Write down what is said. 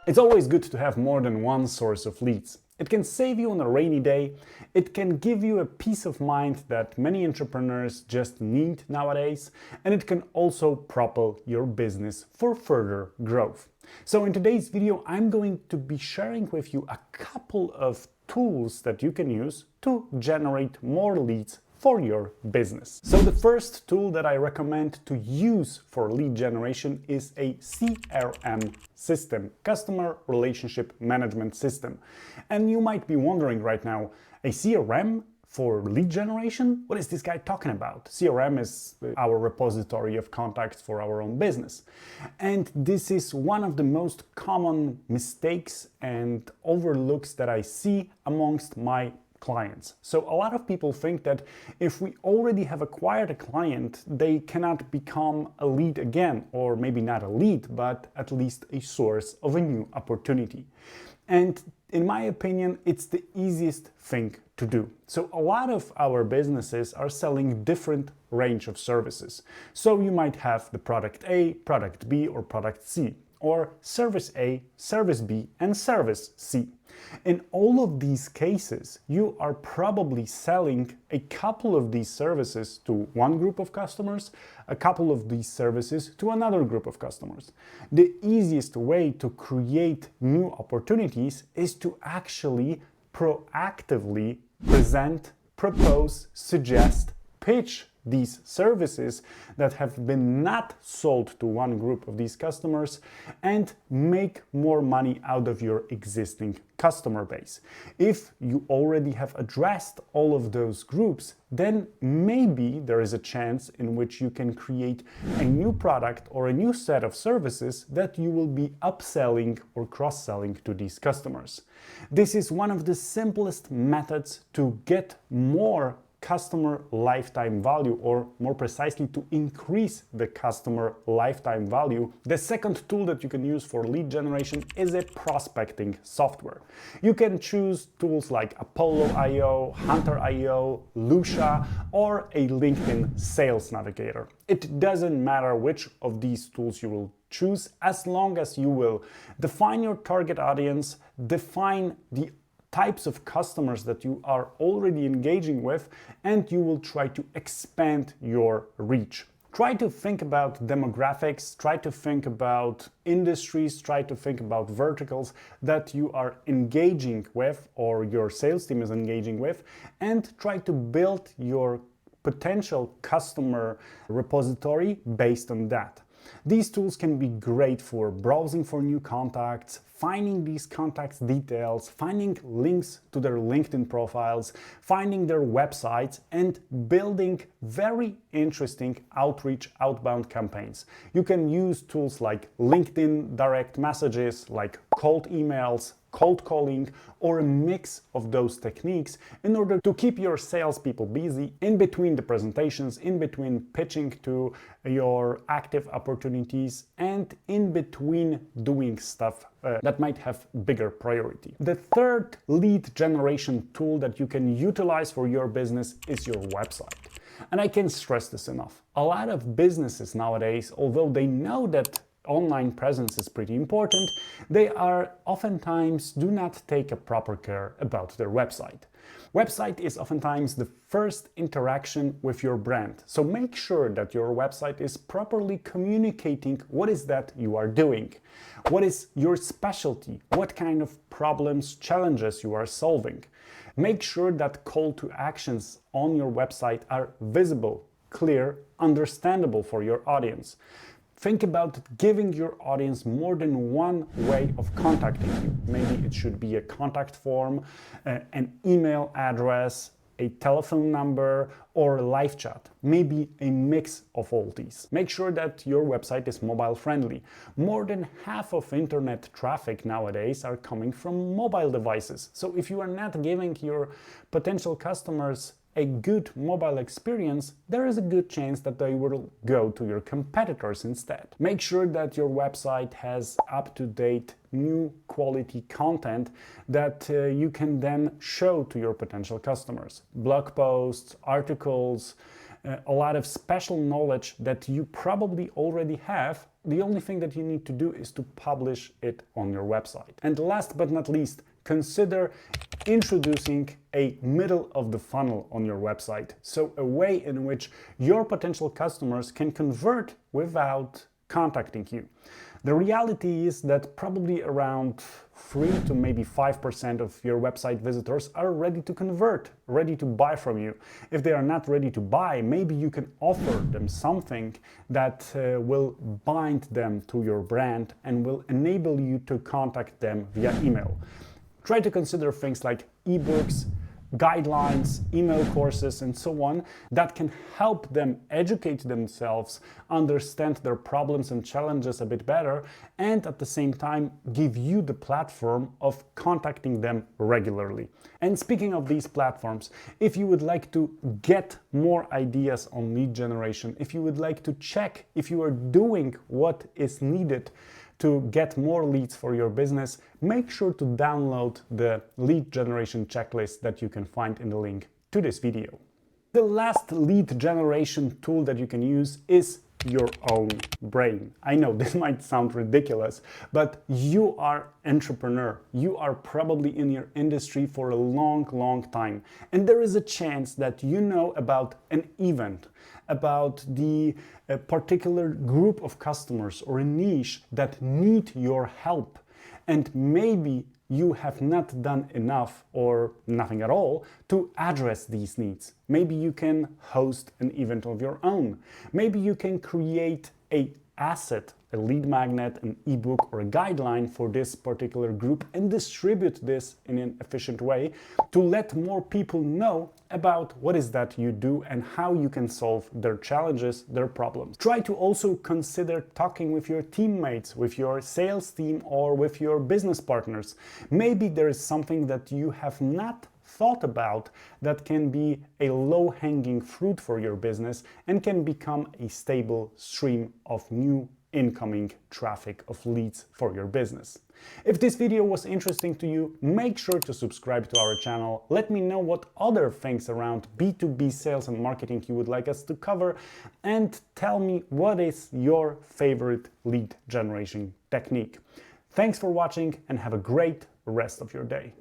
It's always good to have more than one source of leads. It can save you on a rainy day, it can give you a peace of mind that many entrepreneurs just need nowadays, and it can also propel your business for further growth. So in today's video, I'm going to be sharing with you a couple of tools that you can use to generate more leads for your business. So the first tool that I recommend to use for lead generation is a CRM system, Customer Relationship Management System. And you might be wondering right now, a CRM for lead generation? What is this guy talking about? CRM is our repository of contacts for our own business. And this is one of the most common mistakes and overlooks that I see amongst my clients. So a lot of people think that if we already have acquired a client, they cannot become a lead again, or maybe not a lead, but at least a source of a new opportunity. And in my opinion, it's the easiest thing to do. So a lot of our businesses are selling different range of services. So you might have the product A, product B, or product C, or service A, service B, and service C. In all of these cases, you are probably selling a couple of these services to one group of customers, a couple of these services to another group of customers. The easiest way to create new opportunities is to actually proactively present, propose, suggest, pitch these services that have been not sold to one group of these customers and make more money out of your existing customer base. If you already have addressed all of those groups, then maybe there is a chance in which you can create a new product or a new set of services that you will be upselling or cross-selling to these customers. This is one of the simplest methods to get more customer lifetime value, or more precisely to increase the customer lifetime value. The second tool that you can use for lead generation is a prospecting software. You can choose tools like Apollo.io, Hunter.io, Lucia, or a LinkedIn Sales Navigator. It doesn't matter which of these tools you will choose, as long as you will define your target audience, define the types of customers that you are already engaging with, and you will try to expand your reach. Try to think about demographics, try to think about industries, try to think about verticals that you are engaging with or your sales team is engaging with, and try to build your potential customer repository based on that. These tools can be great for browsing for new contacts, finding these contacts' details, finding links to their LinkedIn profiles, finding their websites, and building very interesting outreach outbound campaigns. You can use tools like LinkedIn direct messages, like cold emails, cold calling, or a mix of those techniques in order to keep your salespeople busy in between the presentations, in between pitching to your active opportunities, and in between doing stuff that might have bigger priority. The third lead generation tool that you can utilize for your business is your website. And I can't stress this enough. A lot of businesses nowadays, although they know that online presence is pretty important, they are oftentimes do not take a proper care about their website. Website is oftentimes the first interaction with your brand. So make sure that your website is properly communicating what is that you are doing. What is your specialty? What kind of problems, challenges you are solving? Make sure that call to actions on your website are visible, clear, understandable for your audience. Think about giving your audience more than one way of contacting you. Maybe it should be a contact form, an email address, a telephone number, or a live chat. Maybe a mix of all these. Make sure that your website is mobile friendly. More than half of internet traffic nowadays are coming from mobile devices. So if you are not giving your potential customers a good mobile experience, there is a good chance that they will go to your competitors instead. Make sure that your website has up-to-date, new quality content that you can then show to your potential customers. Blog posts, articles, a lot of special knowledge that you probably already have. The only thing that you need to do is to publish it on your website. And last but not least, consider introducing a middle of the funnel on your website. So a way in which your potential customers can convert without contacting you. The reality is that probably around 3 to maybe 5% of your website visitors are ready to convert, ready to buy from you. If they are not ready to buy, maybe you can offer them something that will bind them to your brand and will enable you to contact them via email. Try to consider things like ebooks, guidelines, email courses, and so on that can help them educate themselves, understand their problems and challenges a bit better, and at the same time give you the platform of contacting them regularly. And speaking of these platforms, if you would like to get more ideas on lead generation, if you would like to check if you are doing what is needed to get more leads for your business, make sure to download the lead generation checklist that you can find in the link to this video. The last lead generation tool that you can use is your own brain. I know this might sound ridiculous, but you are an entrepreneur. You are probably in your industry for a long time. And there is a chance that you know about an event, about the particular group of customers or a niche that need your help. And maybe you have not done enough or nothing at all to address these needs. Maybe you can host an event of your own. Maybe you can create an asset, a lead magnet, an ebook, or a guideline for this particular group and distribute this in an efficient way to let more people know about what is that you do and how you can solve their challenges, their problems. Try to also consider talking with your teammates, with your sales team, or with your business partners. Maybe there is something that you have not thought about that can be a low-hanging fruit for your business and can become a stable stream of new incoming traffic of leads for your business. If this video was interesting to you, make sure to subscribe to our channel. Let me know what other things around B2B sales and marketing you would like us to cover, and tell me what is your favorite lead generation technique. Thanks for watching and have a great rest of your day.